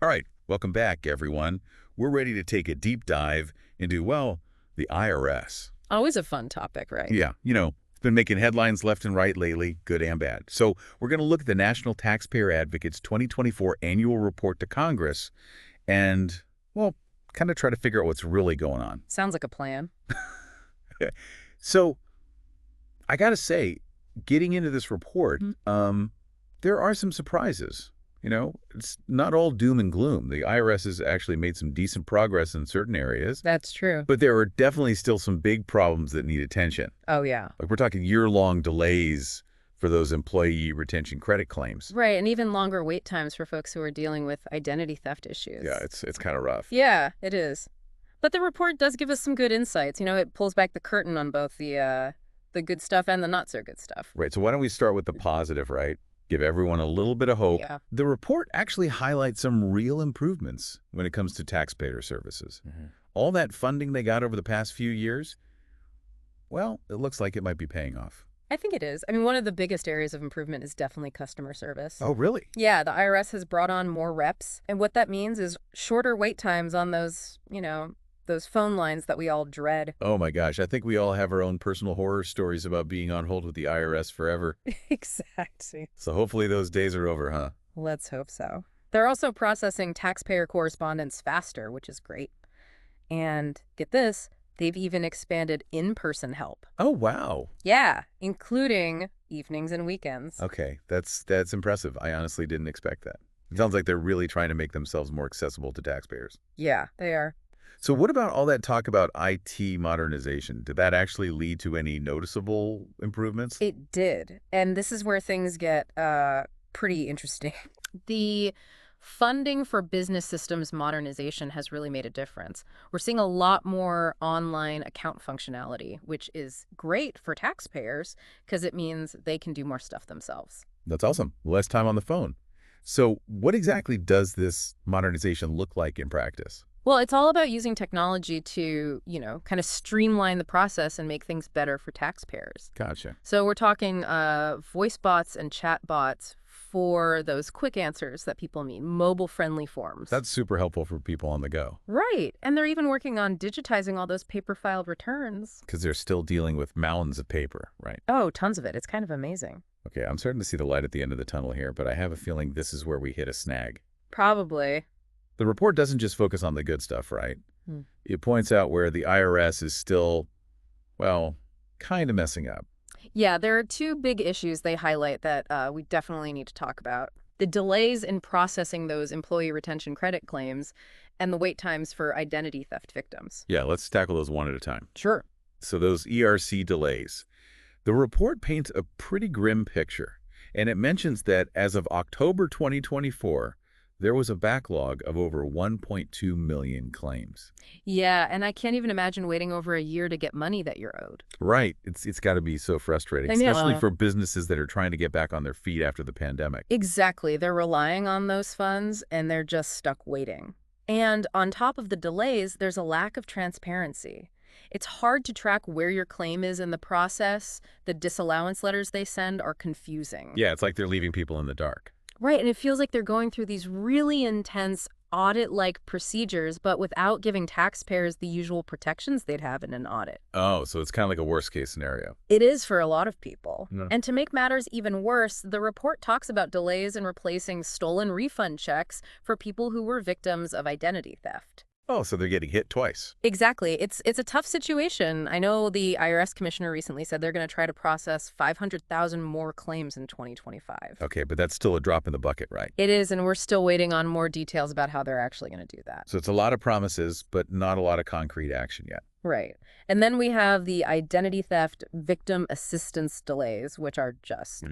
All right, welcome back, everyone. We're ready to take a deep dive into, well, the IRS. Always a fun topic, right? Yeah, it's been making headlines left and right lately, good and bad. So we're going to look at the National Taxpayer Advocate's 2024 annual report to Congress and, well, kind of try to figure out what's really going on. Sounds like a plan. So I got to say, getting into this report, there are some surprises. It's not all doom and gloom. The IRS has actually made some decent progress in certain areas. That's true. But there are definitely still some big problems that need attention. Oh, yeah. Like we're talking year-long delays for those employee retention credit claims. Right, and even longer wait times for folks who are dealing with identity theft issues. Yeah, it's kind of rough. Yeah, it is. But the report does give us some good insights. It pulls back the curtain on both the good stuff and the not-so-good stuff. Right, so why don't we start with the positive, right? Give everyone a little bit of hope. Yeah. The report actually highlights some real improvements when it comes to taxpayer services. All that funding they got over the past few years, well, it looks like it might be paying off. I think it is. I mean, one of the biggest areas of improvement is definitely customer service. Oh, really? Yeah, the IRS has brought on more reps, and what that means is shorter wait times on those, those phone lines that we all dread. Oh my gosh, I think we all have our own personal horror stories about being on hold with the IRS forever. Exactly. So hopefully those days are over, huh? Let's hope so. They're also processing taxpayer correspondence faster, which is great. And get this, they've even expanded in-person help. Oh, wow. Yeah, including evenings and weekends. Okay, that's impressive. I honestly didn't expect that. It sounds like they're really trying to make themselves more accessible to taxpayers. Yeah, they are. So what about all that talk about IT modernization? Did that actually lead to any noticeable improvements? It did. And this is where things get pretty interesting. The funding for business systems modernization has really made a difference. We're seeing a lot more online account functionality, which is great for taxpayers because it means they can do more stuff themselves. That's awesome. Less time on the phone. So what exactly does this modernization look like in practice? Well, it's all about using technology to, kind of streamline the process and make things better for taxpayers. Gotcha. So we're talking voice bots and chat bots for those quick answers that people need, mobile-friendly forms. That's super helpful for people on the go. Right. And they're even working on digitizing all those paper-filed returns. Because they're still dealing with mountains of paper, right? Oh, tons of it. It's kind of amazing. Okay, I'm starting to see the light at the end of the tunnel here, but I have a feeling this is where we hit a snag. Probably. The report doesn't just focus on the good stuff, right? It points out where the IRS is still, well, kind of messing up. Yeah, there are two big issues they highlight that we definitely need to talk about. The delays in processing those employee retention credit claims and the wait times for identity theft victims. Yeah, let's tackle those one at a time. Sure. So those ERC delays. The report paints a pretty grim picture, and it mentions that as of October 2024, there was a backlog of over 1.2 million claims. Yeah, and I can't even imagine waiting over a year to get money that you're owed. Right. It's got to be so frustrating, I know. especially for businesses that are trying to get back on their feet after the pandemic. Exactly. They're relying on those funds, and they're just stuck waiting. And on top of the delays, there's a lack of transparency. It's hard to track where your claim is in the process. The disallowance letters they send are confusing. Yeah, it's like they're leaving people in the dark. Right, and it feels like they're going through these really intense audit-like procedures, but without giving taxpayers the usual protections they'd have in an audit. Oh, so it's kind of like a worst-case scenario. It is for a lot of people. Yeah. And to make matters even worse, the report talks about delays in replacing stolen refund checks for people who were victims of identity theft. Oh, so they're getting hit twice. Exactly. It's a tough situation. I know the IRS commissioner recently said they're going to try to process 500,000 more claims in 2025. Okay, but that's still a drop in the bucket, right? It is, and we're still waiting on more details about how they're actually going to do that. So it's a lot of promises, but not a lot of concrete action yet. Right. And then we have the identity theft victim assistance delays, which are just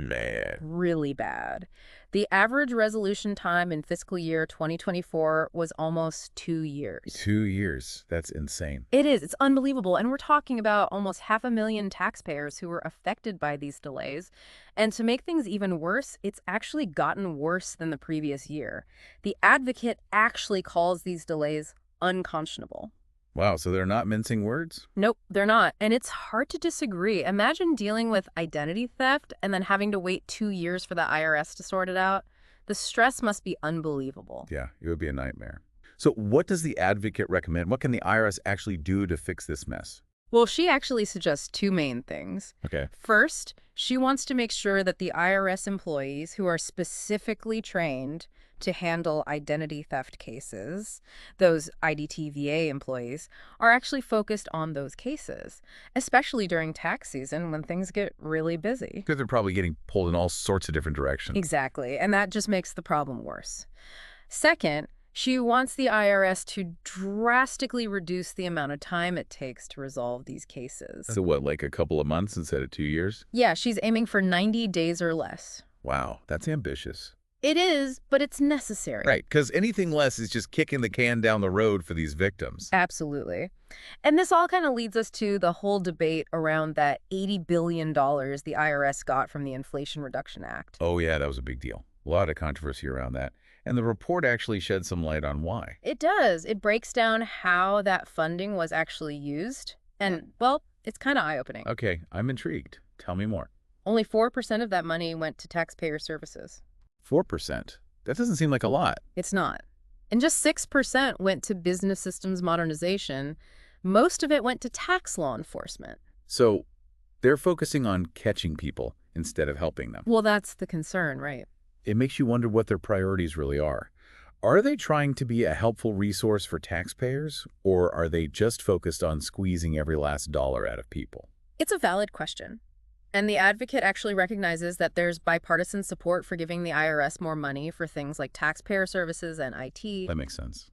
really bad. The average resolution time in fiscal year 2024 was almost 2 years. 2 years. That's insane. It is. It's unbelievable. And we're talking about almost 500,000 taxpayers who were affected by these delays. And to make things even worse, it's actually gotten worse than the previous year. The advocate actually calls these delays unconscionable. Wow, so they're not mincing words? Nope, they're not. And it's hard to disagree. Imagine dealing with identity theft and then having to wait 2 years for the IRS to sort it out. The stress must be unbelievable. Yeah, it would be a nightmare. So what does the advocate recommend? What can the IRS actually do to fix this mess? Well, she actually suggests two main things. Okay. First, she wants to make sure that the IRS employees who are specifically trained to handle identity theft cases, those IDTVA employees, are actually focused on those cases, especially during tax season when things get really busy. Because they're probably getting pulled in all sorts of different directions. Exactly, and that just makes the problem worse. Second, she wants the IRS to drastically reduce the amount of time it takes to resolve these cases. So what, like a couple of months instead of 2 years? Yeah, she's aiming for 90 days or less. Wow, that's ambitious. It is, but it's necessary. Right, because anything less is just kicking the can down the road for these victims. Absolutely. And this all kind of leads us to the whole debate around that $80 billion the IRS got from the Inflation Reduction Act. Oh yeah, that was a big deal. A lot of controversy around that. And the report actually shed some light on why. It does. It breaks down how that funding was actually used. And, well, it's kind of eye-opening. Okay, I'm intrigued. Tell me more. Only 4% of that money went to taxpayer services. 4%? That doesn't seem like a lot. It's not. And just 6% went to business systems modernization. Most of it went to tax law enforcement. So they're focusing on catching people instead of helping them. Well, that's the concern, right? It makes you wonder what their priorities really are. Are they trying to be a helpful resource for taxpayers, or are they just focused on squeezing every last dollar out of people? It's a valid question. And the advocate actually recognizes that there's bipartisan support for giving the IRS more money for things like taxpayer services and IT. That makes sense.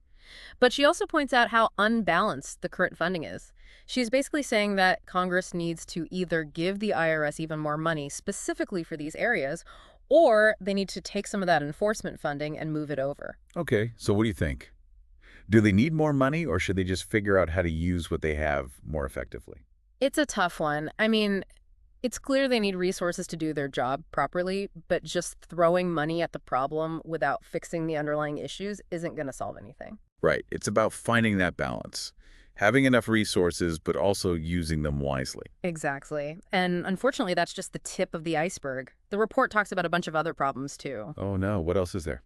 But she also points out how unbalanced the current funding is. She's basically saying that Congress needs to either give the IRS even more money specifically for these areas, or they need to take some of that enforcement funding and move it over. Okay, so what do you think? Do they need more money, or should they just figure out how to use what they have more effectively? It's a tough one. I mean, it's clear they need resources to do their job properly, but just throwing money at the problem without fixing the underlying issues isn't going to solve anything. Right, it's about finding that balance. Having enough resources, but also using them wisely. Exactly. And unfortunately, that's just the tip of the iceberg. The report talks about a bunch of other problems, too. Oh no, what else is there?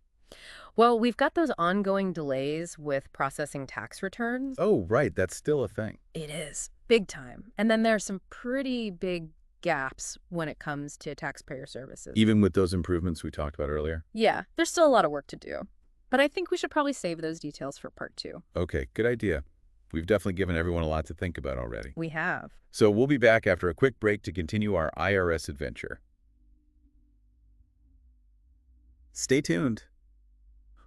Well, we've got those ongoing delays with processing tax returns. Oh, right, that's still a thing. It is. Big time. And then there's some pretty big gaps when it comes to taxpayer services. Even with those improvements we talked about earlier? Yeah, there's still a lot of work to do. But I think we should probably save those details for part 2. Okay, good idea. We've definitely given everyone a lot to think about already. We have. So we'll be back after a quick break to continue our IRS adventure. Stay tuned.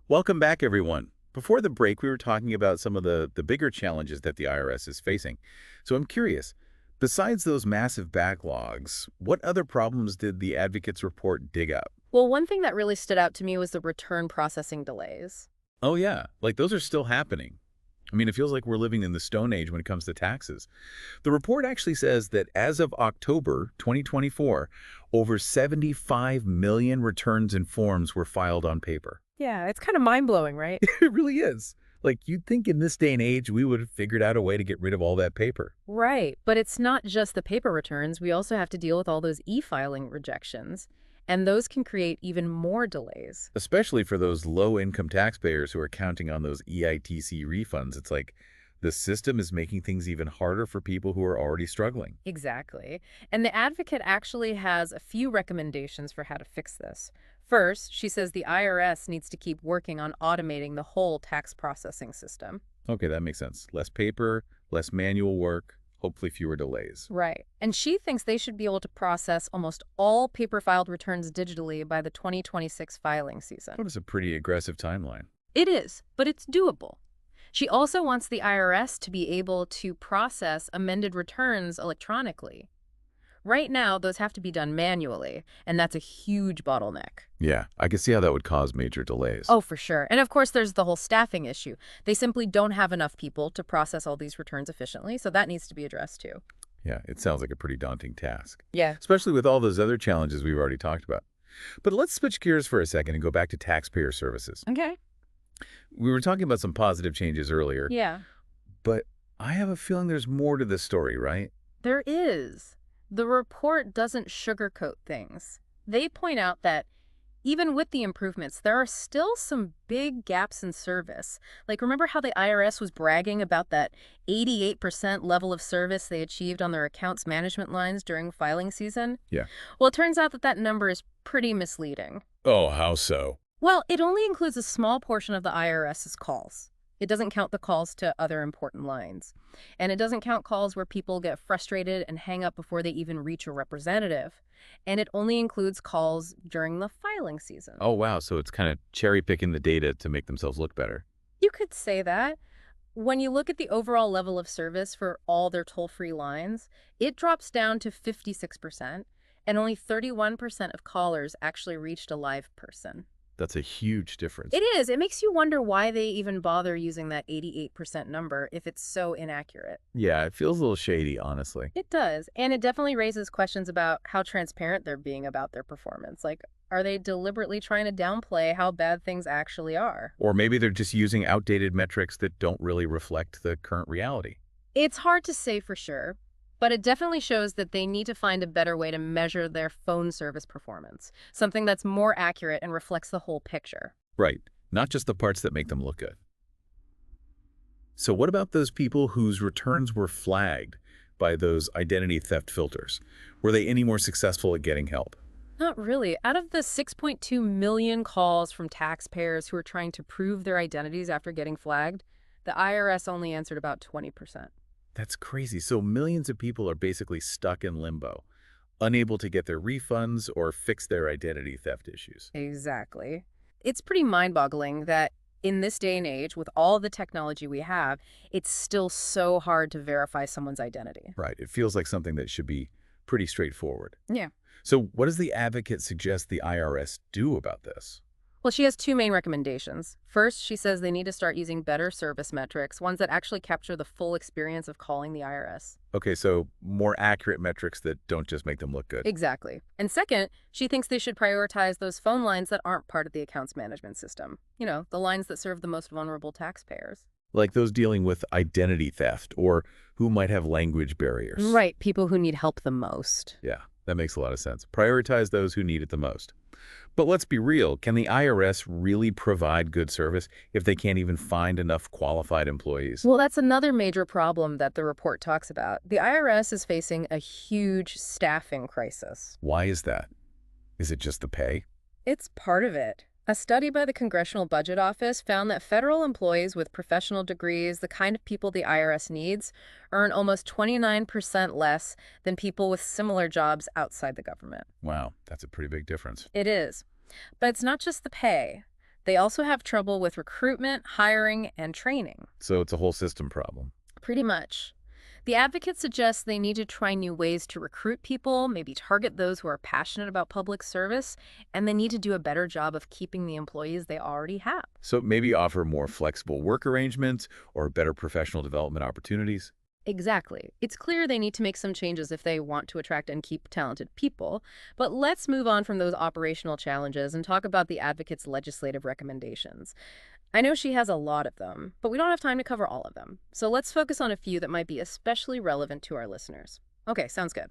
Welcome back, everyone. Before the break, we were talking about some of the bigger challenges that the IRS is facing. So I'm curious, besides those massive backlogs, what other problems did the advocates report dig up? Well, one thing that really stood out to me was the return processing delays. Oh yeah, like those are still happening. I mean, it feels like we're living in the Stone Age when it comes to taxes. The report actually says that as of October 2024, over 75 million returns and forms were filed on paper. Yeah, it's kind of mind-blowing, right? It really is. Like, you'd think in this day and age, we would have figured out a way to get rid of all that paper. Right, but it's not just the paper returns. We also have to deal with all those e-filing rejections, and those can create even more delays. Especially for those low-income taxpayers who are counting on those EITC refunds. It's like the system is making things even harder for people who are already struggling. Exactly. And the advocate actually has a few recommendations for how to fix this. First, she says the IRS needs to keep working on automating the whole tax processing system. Okay, that makes sense. Less paper, less manual work, hopefully fewer delays. Right. And she thinks they should be able to process almost all paper-filed returns digitally by the 2026 filing season. That is a pretty aggressive timeline. It is, but it's doable. She also wants the IRS to be able to process amended returns electronically. Right now, those have to be done manually, and that's a huge bottleneck. Yeah, I can see how that would cause major delays. Oh, for sure. And of course, there's the whole staffing issue. They simply don't have enough people to process all these returns efficiently, so that needs to be addressed too. Yeah, it sounds like a pretty daunting task. Yeah. Especially with all those other challenges we've already talked about. But let's switch gears for a second and go back to taxpayer services. Okay. We were talking about some positive changes earlier, Yeah. but I have a feeling there's more to this story, right? There is. The report doesn't sugarcoat things. They point out that Even with the improvements, there are still some big gaps in service. Like, remember how the IRS was bragging about that 88% level of service they achieved on their accounts management lines during filing season? Yeah. Well, it turns out that that number is pretty misleading. Oh, how so? Well, it only includes a small portion of the IRS's calls. It doesn't count the calls to other important lines. And it doesn't count calls where people get frustrated and hang up before they even reach a representative. And it only includes calls during the filing season. Oh, wow. So it's kind of cherry picking the data to make themselves look better. You could say that. When you look at the overall level of service for all their toll-free lines, it drops down to 56%, and only 31% of callers actually reached a live person. That's a huge It difference. is. It makes you wonder why they even bother using that 88% number if it's so inaccurate. Yeah, it feels a little shady, honestly. It does. And it definitely raises questions about how transparent they're being about their performance. Like, are they deliberately trying to downplay how bad things actually are? Or maybe they're just using outdated metrics that don't really reflect the current reality. It's hard to say for sure, but it definitely shows that they need to find a better way to measure their phone service performance, something that's more accurate and reflects the whole picture. Right. Not just the parts that make them look good. So what about those people whose returns were flagged by those identity theft filters? Were they any more successful at getting help? Not really. Out of the 6.2 million calls from taxpayers who are trying to prove their identities after getting flagged, the IRS only answered about 20%. That's crazy. So millions of people are basically stuck in limbo, unable to get their refunds or fix their identity theft issues. Exactly. It's pretty mind-boggling that in this day and age, with all the technology we have, it's still so hard to verify someone's identity. Right. It feels like something that should be pretty straightforward. Yeah. So what does the advocate suggest the IRS do about this? Well, she has two main recommendations. First, she says they need to start using better service metrics, ones that actually capture the full experience of calling the IRS. Okay, so more accurate metrics that don't just make them look good. Exactly. And second, she thinks they should prioritize those phone lines that aren't part of the accounts management system. You know, the lines that serve the most vulnerable taxpayers. Like those dealing with identity theft or who might have language barriers. Right, people who need help the most. Yeah, that makes a lot of sense. Prioritize those who need it the most. But let's be real, can the IRS really provide good service if they can't even find enough qualified employees? Well, that's another major problem that the report talks about. The IRS is facing a huge staffing crisis. Why is that? Is it just the pay? It's part of it. A study by the Congressional Budget Office found that federal employees with professional degrees, the kind of people the IRS needs, earn almost 29% less than people with similar jobs outside the government. Wow, that's a pretty big difference. It is. But it's not just the pay. They also have trouble with recruitment, hiring, and training. So it's a whole system problem. Pretty much. The advocate suggests they need to try new ways to recruit people, maybe target those who are passionate about public service, and they need to do a better job of keeping the employees they already have. So maybe offer more flexible work arrangements or better professional development opportunities. Exactly. It's clear they need to make some changes if they want to attract and keep talented people. But let's move on from those operational challenges and talk about the advocate's legislative recommendations. I know she has a lot of them, but we don't have time to cover all of them. So let's focus on a few that might be especially relevant to our listeners. Okay, sounds good.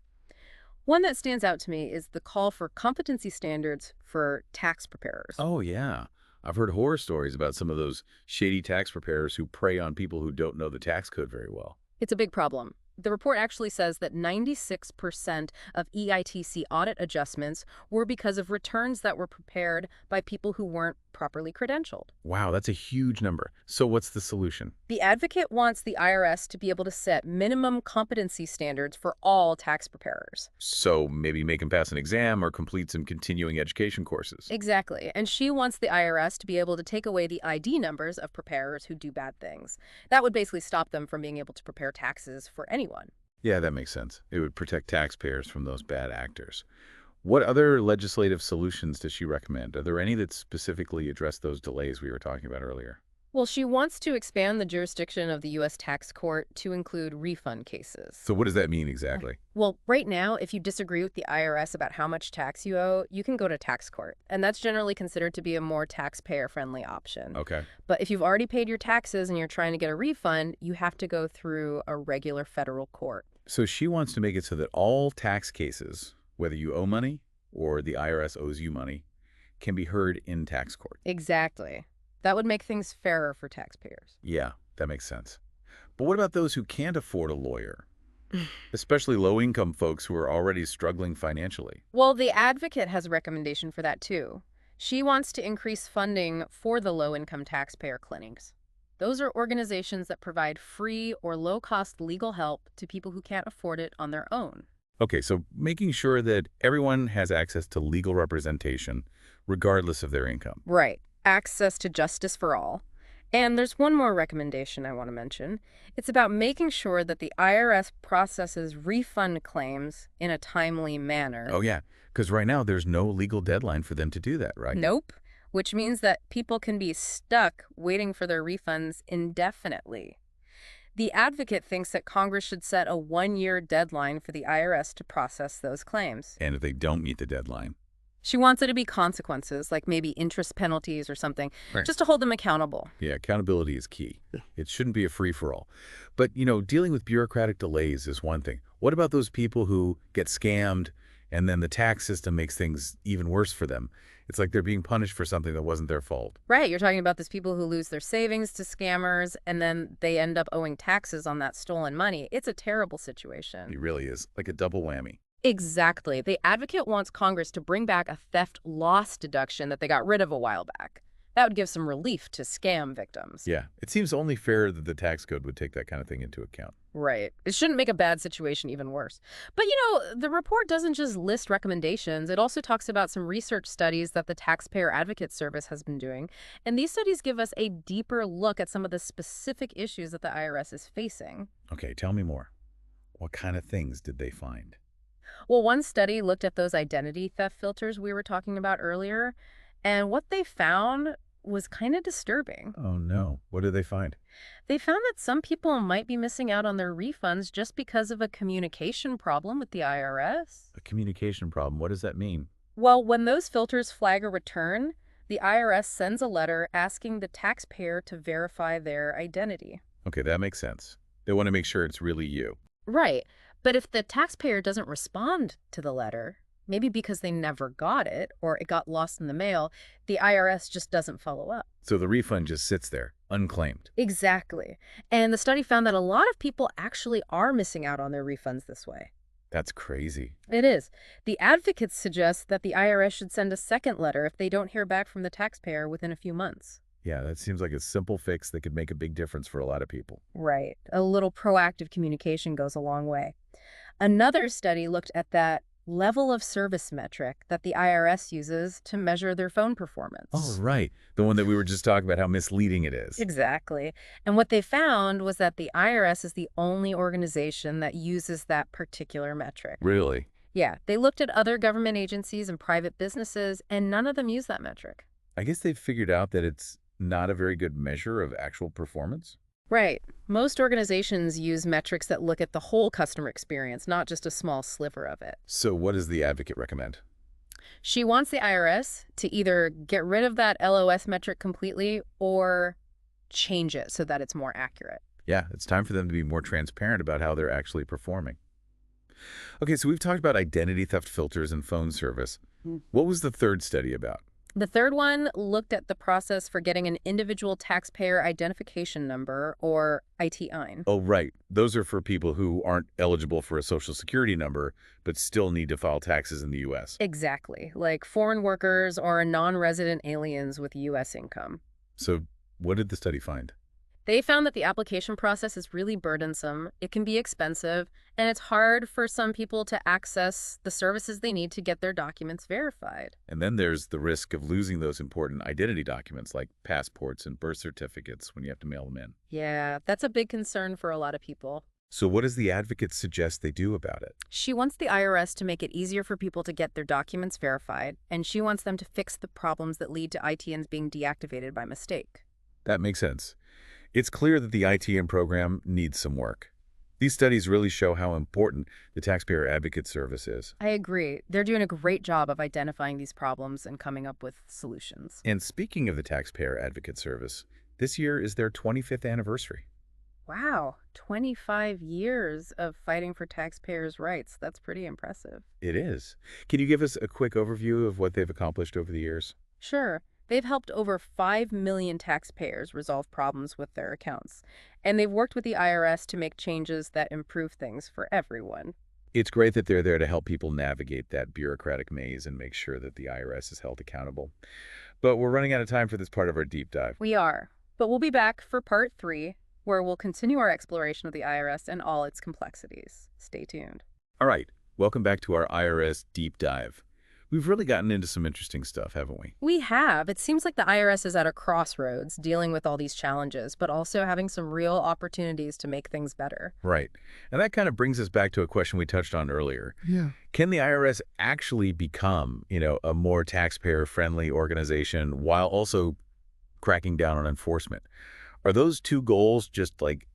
One that stands out to me is the call for competency standards for tax preparers. Oh, yeah. I've heard horror stories about some of those shady tax preparers who prey on people who don't know the tax code very well. It's a big problem. The report actually says that 96% of EITC audit adjustments were because of returns that were prepared by people who weren't properly credentialed. Wow, that's a huge number. So what's the solution? The advocate wants the IRS to be able to set minimum competency standards for all tax preparers. So maybe make them pass an exam or complete some continuing education courses. Exactly. And she wants the IRS to be able to take away the ID numbers of preparers who do bad things. That would basically stop them from being able to prepare taxes for anyone. Yeah, that makes sense. It would protect taxpayers from those bad actors. What other legislative solutions does she recommend? Are there any that specifically address those delays we were talking about earlier? Well, she wants to expand the jurisdiction of the U.S. tax court to include refund cases. So what does that mean exactly? Well, right now, if you disagree with the IRS about how much tax you owe, you can go to tax court. And that's generally considered to be a more taxpayer-friendly option. Okay. But if you've already paid your taxes and you're trying to get a refund, you have to go through a regular federal court. So she wants to make it so that all tax cases, whether you owe money or the IRS owes you money, can be heard in tax court. Exactly. That would make things fairer for taxpayers. Yeah, that makes sense. But what about those who can't afford a lawyer, especially low-income folks who are already struggling financially? Well, the advocate has a recommendation for that too. She wants to increase funding for the low-income taxpayer clinics. Those are organizations that provide free or low-cost legal help to people who can't afford it on their own. Okay, so making sure that everyone has access to legal representation, regardless of their income. Right. Access to justice for all. And there's one more recommendation I want to mention. It's about making sure that the IRS processes refund claims in a timely manner. Oh, yeah, because right now there's no legal deadline for them to do that, right? Nope. Which means that people can be stuck waiting for their refunds indefinitely. The advocate thinks that Congress should set a one-year deadline for the IRS to process those claims. And if they don't meet the deadline. She wants it to be consequences, like maybe interest penalties or something, Right. just to hold them accountable. Yeah, accountability is key. It shouldn't be a free-for-all. But, dealing with bureaucratic delays is one thing. What about those people who get scammed and then the tax system makes things even worse for them? It's like they're being punished for something that wasn't their fault. Right, you're talking about those people who lose their savings to scammers and then they end up owing taxes on that stolen money. It's a terrible situation. It really is, like a double whammy. Exactly. The advocate wants Congress to bring back a theft loss deduction that they got rid of a while back. That would give some relief to scam victims. Yeah, it seems only fair that the tax code would take that kind of thing into account. Right. It shouldn't make a bad situation even worse. But, the report doesn't just list recommendations. It also talks about some research studies that the Taxpayer Advocate Service has been doing. And these studies give us a deeper look at some of the specific issues that the IRS is facing. Okay, tell me more. What kind of things did they find? Well, one study looked at those identity theft filters we were talking about earlier. And what they found was kind of disturbing. Oh, no. What did they find? They found that some people might be missing out on their refunds just because of a communication problem with the IRS. A communication problem. What does that mean? Well, when those filters flag a return, the IRS sends a letter asking the taxpayer to verify their identity. Okay, that makes sense. They want to make sure it's really you. Right. But if the taxpayer doesn't respond to the letter, maybe because they never got it or it got lost in the mail, the IRS just doesn't follow up. So the refund just sits there, unclaimed. Exactly. And the study found that a lot of people actually are missing out on their refunds this way. That's crazy. It is. The advocates suggest that the IRS should send a second letter if they don't hear back from the taxpayer within a few months. Yeah, that seems like a simple fix that could make a big difference for a lot of people. Right. A little proactive communication goes a long way. Another study looked at that level of service metric that the IRS uses to measure their phone performance. Oh, right. The one that we were just talking about, how misleading it is. Exactly. And what they found was that the IRS is the only organization that uses that particular metric. Really? Yeah, they looked at other government agencies and private businesses, and none of them use that metric. I guess they've figured out that it's not a very good measure of actual performance. Right. Most organizations use metrics that look at the whole customer experience, not just a small sliver of it. So what does the advocate recommend? She wants the IRS to either get rid of that LOS metric completely or change it so that it's more accurate. Yeah, it's time for them to be more transparent about how they're actually performing. Okay, so we've talked about identity theft filters and phone service. What was the third study about? The third one looked at the process for getting an individual taxpayer identification number, or ITIN. Oh, right. Those are for people who aren't eligible for a Social Security number, but still need to file taxes in the U.S. Exactly, like foreign workers or non-resident aliens with U.S. income. So what did the study find? They found that the application process is really burdensome, it can be expensive, and it's hard for some people to access the services they need to get their documents verified. And then there's the risk of losing those important identity documents like passports and birth certificates when you have to mail them in. Yeah, that's a big concern for a lot of people. So what does the advocate suggest they do about it? She wants the IRS to make it easier for people to get their documents verified, and she wants them to fix the problems that lead to ITNs being deactivated by mistake. That makes sense. It's clear that the ITN program needs some work. These studies really show how important the Taxpayer Advocate Service is. I agree. They're doing a great job of identifying these problems and coming up with solutions. And speaking of the Taxpayer Advocate Service, this year is their 25th anniversary. Wow, 25 years of fighting for taxpayers' rights. That's pretty impressive. It is. Can you give us a quick overview of what they've accomplished over the years? Sure, they've helped over 5 million taxpayers resolve problems with their accounts, and they've worked with the IRS to make changes that improve things for everyone. It's great that they're there to help people navigate that bureaucratic maze and make sure that the IRS is held accountable. But we're running out of time for this part of our deep dive. We are, but we'll be back for part 3, where we'll continue our exploration of the IRS and all its complexities. Stay tuned. All right, welcome back to our IRS deep dive. We've really gotten into some interesting stuff, haven't we? We have. It seems like the IRS is at a crossroads dealing with all these challenges, but also having some real opportunities to make things better. Right. And that kind of brings us back to a question we touched on earlier. Yeah. Can the IRS actually become, a more taxpayer-friendly organization while also cracking down on enforcement? Are those two goals just like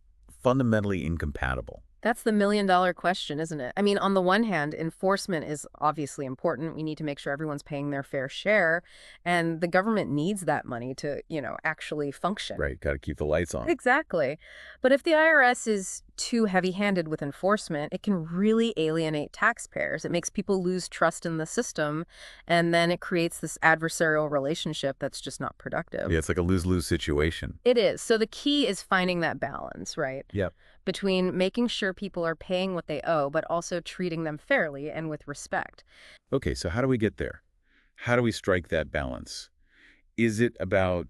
fundamentally incompatible? That's the million-dollar question, isn't it? I mean, on the one hand, enforcement is obviously important. We need to make sure everyone's paying their fair share, and the government needs that money to, actually function. Right, got to keep the lights on. Exactly. But if the IRS is too heavy-handed with enforcement, it can really alienate taxpayers. It makes people lose trust in the system, and then it creates this adversarial relationship that's just not productive. Yeah, it's like a lose-lose situation. It is. So the key is finding that balance, right? Yep. Between making sure people are paying what they owe, but also treating them fairly and with respect. Okay, so how do we get there? How do we strike that balance? Is it about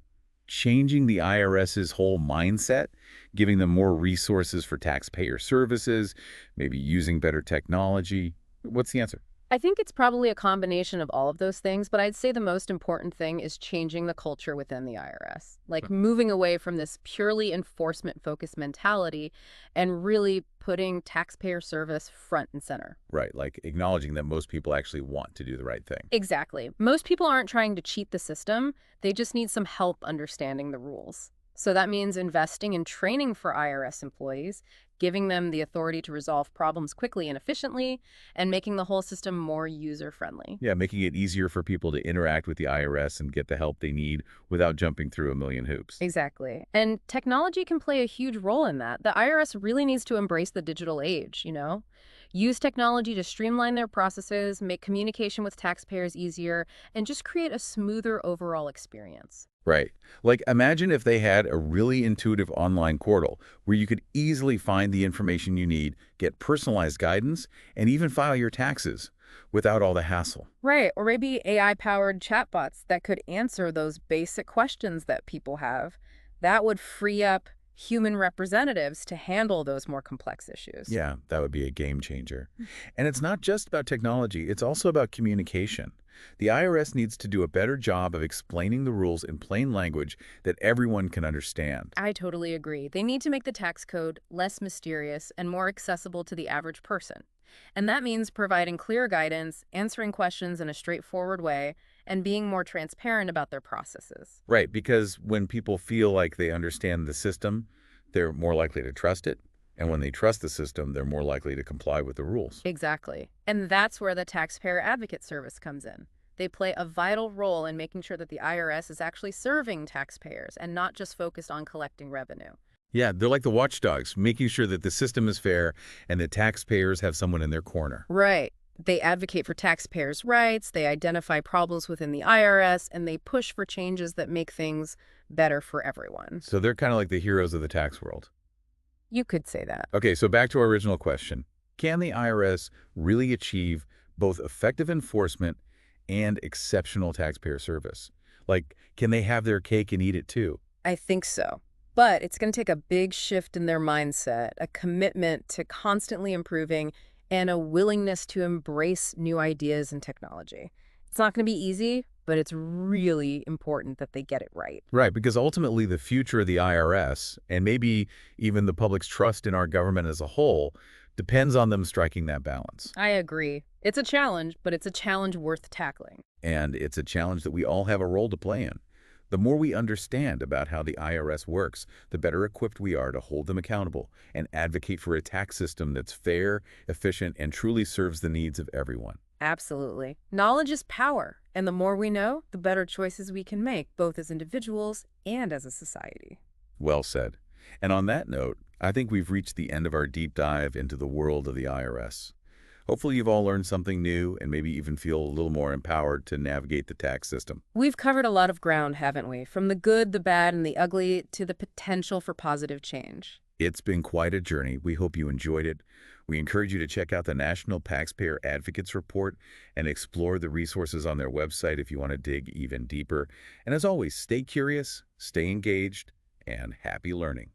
changing the IRS's whole mindset, giving them more resources for taxpayer services, maybe using better technology? What's the answer? I think it's probably a combination of all of those things, but I'd say the most important thing is changing the culture within the IRS, like moving away from this purely enforcement-focused mentality and really putting taxpayer service front and center. Right, like acknowledging that most people actually want to do the right thing. Exactly. Most people aren't trying to cheat the system. They just need some help understanding the rules. So that means investing in training for IRS employees, giving them the authority to resolve problems quickly and efficiently, and making the whole system more user-friendly. Yeah, making it easier for people to interact with the IRS and get the help they need without jumping through a million hoops. Exactly. And technology can play a huge role in that. The IRS really needs to embrace the digital age. Use technology to streamline their processes, make communication with taxpayers easier, and just create a smoother overall experience. Right. Like imagine if they had a really intuitive online portal where you could easily find the information you need, get personalized guidance, and even file your taxes without all the hassle. Right, or maybe AI-powered chatbots that could answer those basic questions that people have. That would free up human representatives to handle those more complex issues. Yeah, that would be a game changer. And it's not just about technology, it's also about communication. The IRS needs to do a better job of explaining the rules in plain language that everyone can understand. I totally agree. They need to make the tax code less mysterious and more accessible to the average person. And that means providing clear guidance, answering questions in a straightforward way, and being more transparent about their processes. Right, because when people feel like they understand the system, they're more likely to trust it. And when they trust the system, they're more likely to comply with the rules. Exactly. And that's where the Taxpayer Advocate Service comes in. They play a vital role in making sure that the IRS is actually serving taxpayers and not just focused on collecting revenue. Yeah, they're like the watchdogs, making sure that the system is fair and that taxpayers have someone in their corner. Right. They advocate for taxpayers' rights, they identify problems within the IRS, and they push for changes that make things better for everyone. So they're kind of like the heroes of the tax world. You could say that. Okay, so back to our original question. Can the IRS really achieve both effective enforcement and exceptional taxpayer service? Like, can they have their cake and eat it too? I think so. But it's going to take a big shift in their mindset, a commitment to constantly improving, and a willingness to embrace new ideas and technology. It's not going to be easy, but it's really important that they get it right. Right, because ultimately the future of the IRS, and maybe even the public's trust in our government as a whole, depends on them striking that balance. I agree. It's a challenge, but it's a challenge worth tackling. And it's a challenge that we all have a role to play in. The more we understand about how the IRS works, the better equipped we are to hold them accountable and advocate for a tax system that's fair, efficient, and truly serves the needs of everyone. Absolutely. Knowledge is power, and the more we know, the better choices we can make, both as individuals and as a society. Well said. And on that note, I think we've reached the end of our deep dive into the world of the IRS. Hopefully you've all learned something new and maybe even feel a little more empowered to navigate the tax system. We've covered a lot of ground, haven't we? From the good, the bad, and the ugly to the potential for positive change. It's been quite a journey. We hope you enjoyed it. We encourage you to check out the National Taxpayer Advocates Report and explore the resources on their website if you want to dig even deeper. And as always, stay curious, stay engaged, and happy learning.